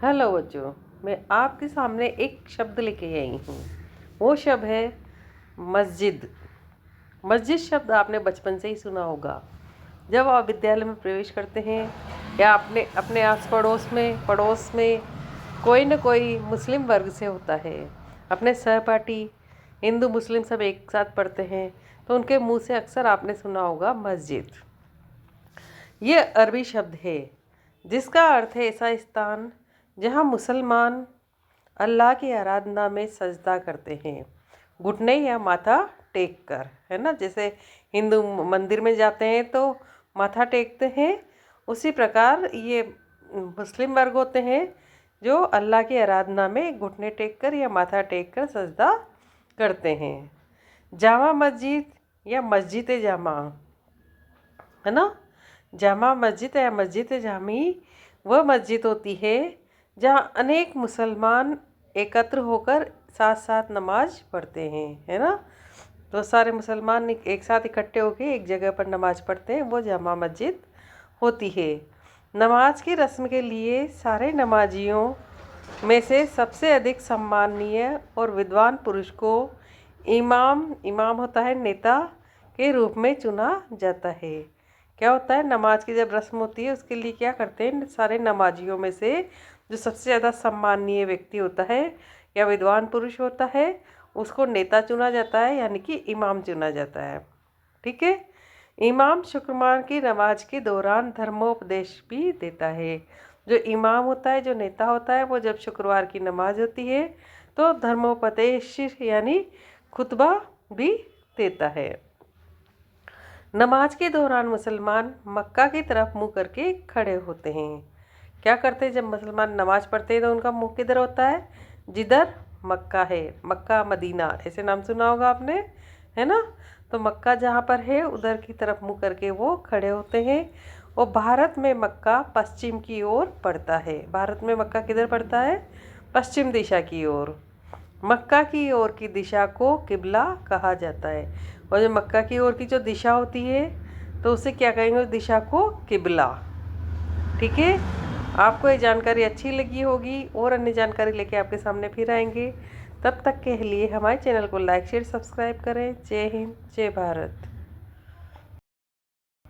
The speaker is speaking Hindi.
हेलो बच्चों, मैं आपके सामने एक शब्द लेके आई हूँ। वो शब्द है मस्जिद। मस्जिद शब्द आपने बचपन से ही सुना होगा। जब आप विद्यालय में प्रवेश करते हैं या अपने अपने आस पड़ोस में कोई न कोई मुस्लिम वर्ग से होता है, अपने सहपाठी हिंदू मुस्लिम सब एक साथ पढ़ते हैं, तो उनके मुंह से अक्सर आपने सुना होगा मस्जिद। ये अरबी शब्द है जिसका अर्थ है ऐसा स्थान जहाँ मुसलमान अल्लाह की आराधना में सजदा करते हैं, घुटने या माथा टेक कर, है ना। जैसे हिंदू मंदिर में जाते हैं तो माथा टेकते हैं, उसी प्रकार ये मुस्लिम वर्ग होते हैं जो अल्लाह की आराधना में घुटने टेक कर या माथा टेक कर सजदा करते हैं। जामा मस्जिद या मस्जिद जामा, है ना। जामा मस्जिद या मस्जिद जामी वह मस्जिद होती है जहाँ अनेक मुसलमान एकत्र होकर साथ साथ नमाज पढ़ते हैं, है ना। तो सारे मुसलमान एक साथ इकट्ठे होकर एक जगह पर नमाज पढ़ते हैं, वो जामा मस्जिद होती है। नमाज की रस्म के लिए सारे नमाजियों में से सबसे अधिक सम्माननीय और विद्वान पुरुष को इमाम होता है, नेता के रूप में चुना जाता है। क्या होता है, नमाज की जब रस्म होती है उसके लिए क्या करते हैं, सारे नमाजियों में से जो सबसे ज़्यादा सम्माननीय व्यक्ति होता है या विद्वान पुरुष होता है उसको नेता चुना जाता है, यानी कि इमाम चुना जाता है। ठीक है। इमाम शुक्रवार की नमाज के दौरान धर्मोपदेश भी देता है। जो इमाम होता है, जो नेता होता है, वो जब शुक्रवार की नमाज होती है तो धर्मोपदेश यानी खुतबा भी देता है। नमाज के दौरान मुसलमान मक्का की तरफ मुंह करके खड़े होते हैं। क्या करते हैं, जब मुसलमान नमाज पढ़ते हैं तो उनका मुंह किधर होता है, जिधर मक्का है, मक्का मदीना ऐसे नाम सुना होगा आपने, है ना। तो मक्का जहाँ पर है उधर की तरफ मुंह करके वो खड़े होते हैं। और भारत में मक्का पश्चिम की ओर पड़ता है। भारत में मक्का किधर पड़ता है, पश्चिम दिशा की ओर। मक्का की ओर की दिशा को किबला कहा जाता है। और जो मक्का की ओर की जो दिशा होती है तो उसे क्या कहेंगे, उस दिशा को किबला। ठीक है। आपको ये जानकारी अच्छी लगी होगी और अन्य जानकारी लेके आपके सामने फिर आएंगे। तब तक के लिए हमारे चैनल को लाइक शेयर सब्सक्राइब करें। जय हिंद, जय भारत।